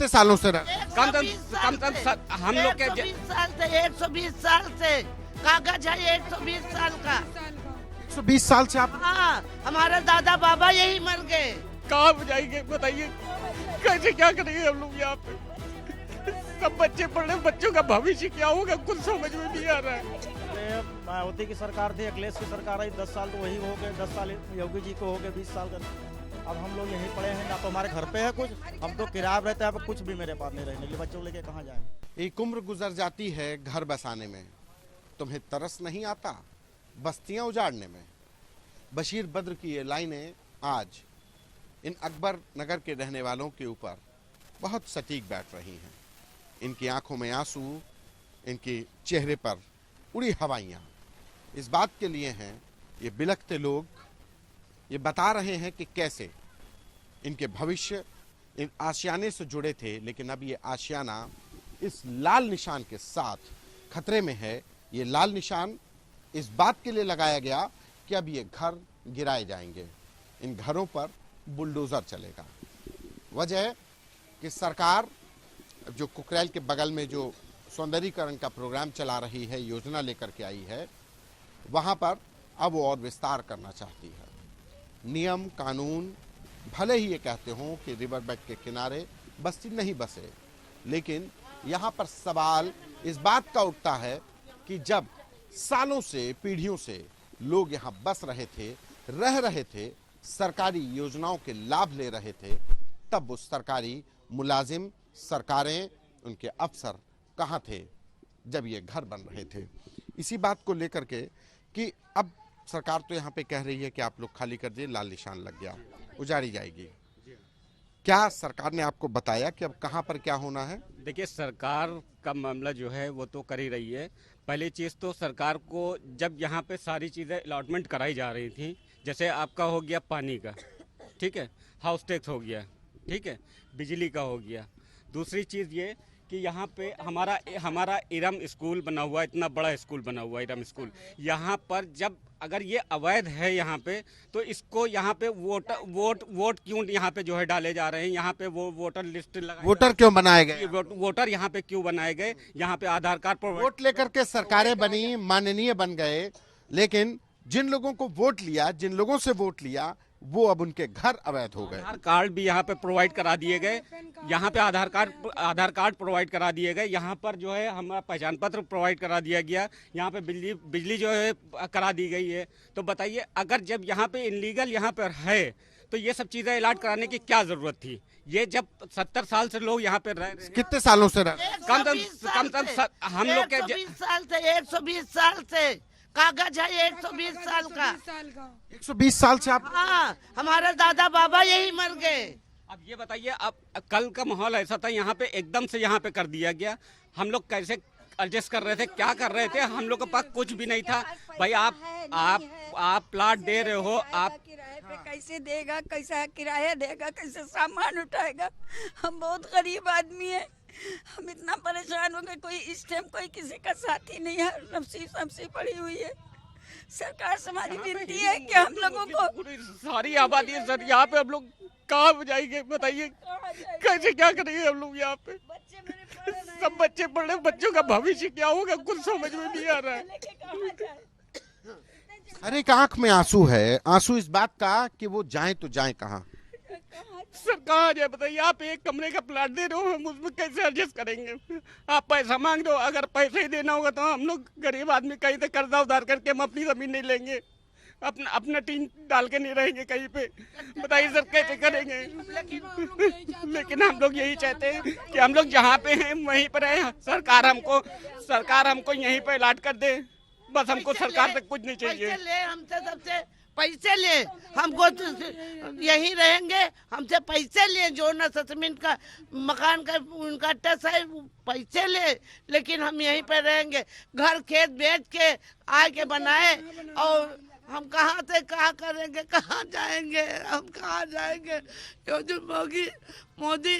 कितने सालों से कम हम लोग के 120 साल से 120 साल से कागज है 120 साल का। 120 साल से आप हाँ, हमारे दादा बाबा यही मर गए। कहाँ जाएंगे बताइए, कैसे क्या करेंगे हम लोग यहाँ पे? सब बच्चे पढ़ रहे, बच्चों का भविष्य क्या होगा कुछ समझ में नहीं आ रहा है। मायावती की सरकार थी, अखिलेश की सरकार आई, 10 साल तो वही हो गए, 10 साल योगी जी को हो गए, 20 साल का। अब हम लोग यहीं पड़े हैं, ना तो हमारे घर पे है कुछ, हम तो किराया रहते हैं, अब कुछ भी मेरे पास नहीं रहने के लिए, बच्चों लेके कहाँ जाएं? एक उम्र गुजर जाती है घर बसाने में, तुम्हें तरस नहीं आता बस्तियां उजाड़ने में। बशीर बद्र की ये लाइनें आज इन अकबर नगर के रहने वालों के ऊपर बहुत सटीक बैठ रही हैं। इनकी आंखों में आंसू, इनके चेहरे पर उड़ी हवाइयाँ इस बात के लिए हैं, ये बिलखते लोग ये बता रहे हैं कि कैसे इनके भविष्य इन आशियाने से जुड़े थे, लेकिन अब ये आशियाना इस लाल निशान के साथ खतरे में है। ये लाल निशान इस बात के लिए लगाया गया कि अब ये घर गिराए जाएंगे, इन घरों पर बुलडोजर चलेगा। वजह कि सरकार जो कुकरेल के बगल में जो सौंदर्यीकरण का प्रोग्राम चला रही है, योजना लेकर के आई है, वहां पर अब वो और विस्तार करना चाहती है। नियम कानून भले ही ये कहते हों कि रिवर बेड के किनारे बस्ती नहीं बसे, लेकिन यहाँ पर सवाल इस बात का उठता है कि जब सालों से पीढ़ियों से लोग यहाँ बस रहे थे, रह रहे थे, सरकारी योजनाओं के लाभ ले रहे थे, तब वो सरकारी मुलाजिम, सरकारें, उनके अफसर कहाँ थे जब ये घर बन रहे थे। इसी बात को लेकर के कि अब सरकार तो यहाँ पे कह रही है कि आप लोग खाली कर दिए, लाल निशान लग गया, उजाड़ी जाएगी। क्या सरकार ने आपको बताया कि अब कहाँ पर क्या होना है? देखिए, सरकार का मामला जो है वो तो कर ही रही है। पहली चीज़ तो सरकार को जब यहाँ पे सारी चीज़ें अलॉटमेंट कराई जा रही थी, जैसे आपका हो गया पानी का, ठीक है, हाउस टैक्स हो गया, ठीक है, बिजली का हो गया। दूसरी चीज़ ये कि यहाँ पे हमारा इरम स्कूल बना हुआ है, इतना बड़ा स्कूल बना हुआ है इरम स्कूल। यहाँ पर जब अगर ये अवैध है यहाँ पे, तो इसको यहाँ पे वोट क्यों यहाँ पे जो है डाले जा रहे हैं? यहाँ पे वो वोटर लिस्ट वोटर क्यों बनाए गए? वोटर यहाँ पे क्यों बनाए गए? यहाँ पे आधार कार्ड पर वोट लेकर के सरकारें बनी, माननीय बन गए, लेकिन जिन लोगों को वोट लिया, जिन लोगों से वोट लिया, वो अब उनके घर अवैध हो गए। आधार कार्ड भी यहाँ पे प्रोवाइड करा दिए गए, यहाँ पे आधार कार्ड प्रोवाइड करा दिए गए, यहाँ पर जो है हमारा पहचान पत्र प्रोवाइड करा दिया गया, यहाँ पे बिजली जो है करा दी गई है। तो बताइए, अगर जब यहाँ पे इनलीगल यहाँ पर है तो ये सब चीजें इलाट कराने की क्या जरूरत थी? ये जब 70 साल से लोग यहाँ पे रह रहे हैं, कितने सालों से रह? कम हम लोग के 120 साल से 120 साल से कागज है 120 साल का। 120 साल से आप? हाँ, हमारे दादा बाबा यही मर गए। अब ये बताइए, अब कल का माहौल ऐसा था, यहाँ पे एकदम से यहाँ पे कर दिया गया। हम लोग कैसे एडजस्ट कर रहे थे, क्या कर रहे थे? हम लोग के पास कुछ भी नहीं था। भाई आप प्लाट दे रहे हो, आप किराए पे कैसे देगा, कैसा किराया देगा, कैसे सामान उठाएगा? हम बहुत गरीब आदमी है, हम इतना परेशान हो गए, कोई इस टाइम कोई किसी का साथी नहीं है, नफसी पड़ी हुई है। सरकार से हमारी विनती है कि हम लोगों को सारी आबादी है सर, यहाँ पे हम लोग कहाँ जाएंगे बताइए, कैसे क्या करेंगे हम लोग यहाँ पे? सब बच्चे पढ़ रहे, बच्चों का भविष्य क्या होगा कुछ समझ में नहीं आ रहा है। हर एक आंख में आंसू है, आंसू इस बात का कि वो जाएं तो जाएं कहाँ? सर कहाँ जाए बताइए? आप एक कमरे का प्लाट दे रहे हो, हम उसमें कैसे एडजस्ट करेंगे? आप पैसा मांग रहे हो, अगर पैसे ही देना होगा तो हम लोग गरीब आदमी कहीं से कर्जा उधार करके हम अपनी जमीन नहीं लेंगे, अपना टीन डाल के नहीं रहेंगे कहीं पे। बताइए सर कैसे करेंगे? लेकिन हम लोग यही चाहते हैं कि हम लोग जहाँ पे हैं वहीं पर रहें। सरकार हमको यहीं पे अलॉट कर दे, बस हमको सरकार से कुछ नहीं चाहिए। हमसे सबसे पैसे ले, हमको तो यही रहेंगे, हमसे पैसे ले, जो न ससमिन का मकान का उनका टस है, पैसे ले, लेकिन हम यहीं पे रहेंगे। घर खेत बेच के आके बनाए, और हम कहाँ से कहाँ करेंगे, कहाँ जाएंगे, हम कहाँ जाएंगे? मोदी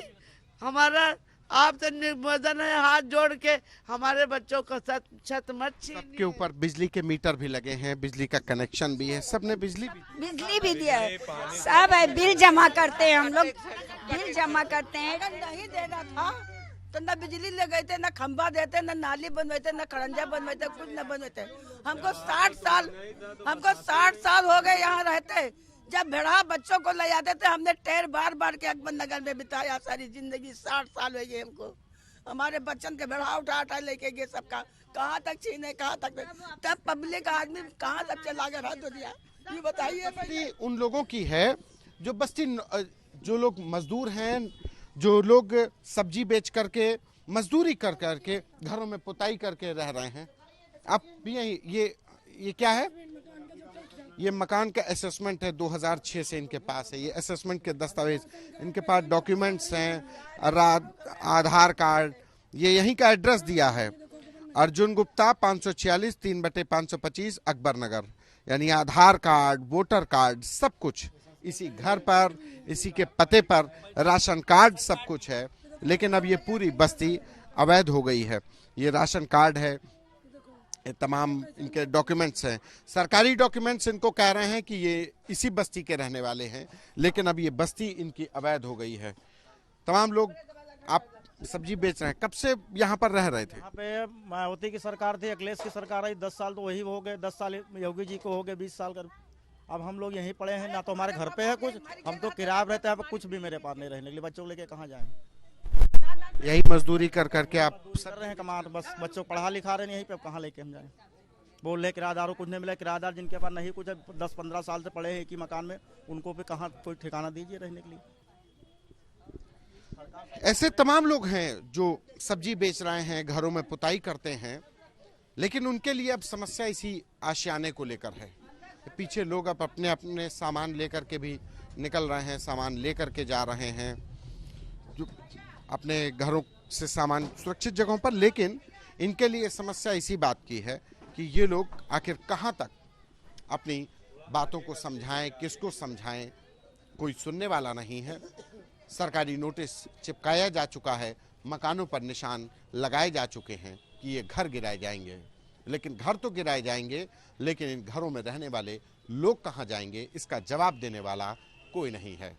हमारा आपसे निवेदन है हाथ जोड़ के हमारे बच्चों को छत मत छीनिए। सबके ऊपर बिजली के मीटर भी लगे हैं, बिजली का कनेक्शन भी है, सबने बिजली बिजली भी दिया है, सब है। बिल जमा करते हैं हम लोग, बिल जमा करते हैं। नहीं देना था तो न बिजली ले गए थे, न खंभा देते, न नाली बनवाते, न खड़ंजा बनवाते, कुछ न बनवाते। हमको 60 साल हो गए यहाँ रहते। जब भेड़ा बच्चों को ले जाते थे, हमने टैर बार बार के अकबर नगर में बिताया सारी जिंदगी। 60 साल हो गए हमको। हमारे बच्चन के भेड़ा उठा उठा लेके गए सबका, कहाँ तक छीने, कहाँ तक। तब पब्लिक आदमी कहाँ तक चला गया हाथ दिया, ये बताइए। बस्ती उन लोगों की है जो बस्ती, जो लोग मजदूर हैं, जो लोग सब्जी बेच करके, मजदूरी कर करके घरों में पुताई करके रह रहे हैं। अब ये क्या है? ये मकान का असेसमेंट है, 2006 से इनके पास है। ये असेसमेंट के दस्तावेज, इनके पास डॉक्यूमेंट्स हैं, आधार कार्ड, ये यहीं का एड्रेस दिया है, अर्जुन गुप्ता 546 3/525 अकबर नगर। यानी आधार कार्ड, वोटर कार्ड, सब कुछ इसी घर पर, इसी के पते पर, राशन कार्ड सब कुछ है। लेकिन अब ये पूरी बस्ती अवैध हो गई है। ये राशन कार्ड है, ये तमाम इनके डॉक्यूमेंट्स हैं, सरकारी डॉक्यूमेंट्स। इनको कह रहे हैं कि ये इसी बस्ती के रहने वाले हैं, लेकिन अब ये बस्ती इनकी अवैध हो गई है। तमाम लोग आप सब्जी बेच रहे हैं, कब से यहाँ पर रह रहे थे? यहाँ पे मायावती की सरकार थी, अखिलेश की सरकार आई, 10 साल तो वही हो गए, 10 साल योगी जी को हो गए, 20 साल कर। अब हम लोग यहीं पड़े हैं, ना तो हमारे घर पे है कुछ, हम तो किराया रहते हैं, कुछ भी मेरे पास नहीं रहने के लिए। बच्चों को लेके कहाँ जाएं? यही मजदूरी कर करके आप कर रहे हैं, कमा, बस बच्चों को पढ़ा लिखा रहे हैं यहीं पे। अब कहाँ लेके हम जाएं? बोल रहे किराएदारों को कुछ नहीं मिला। किराएदार जिनके पास नहीं कुछ 10-15 साल से पड़े हैं एक ही मकान में, उनको भी कहाँ कोई ठिकाना दीजिए रहने के लिए। ऐसे तमाम लोग हैं जो सब्जी बेच रहे हैं, घरों में पुताई करते हैं, लेकिन उनके लिए अब समस्या इसी आशियाने को लेकर है। पीछे लोग अब अपने अपने सामान लेकर के भी निकल रहे हैं, सामान लेकर के जा रहे हैं, जो अपने घरों से सामान सुरक्षित जगहों पर। लेकिन इनके लिए समस्या इसी बात की है कि ये लोग आखिर कहाँ तक अपनी बातों को समझाएं, किसको समझाएं, कोई सुनने वाला नहीं है। सरकारी नोटिस चिपकाया जा चुका है, मकानों पर निशान लगाए जा चुके हैं कि ये घर गिराए जाएंगे। लेकिन घर तो गिराए जाएंगे, लेकिन इन घरों में रहने वाले लोग कहाँ जाएंगे, इसका जवाब देने वाला कोई नहीं है।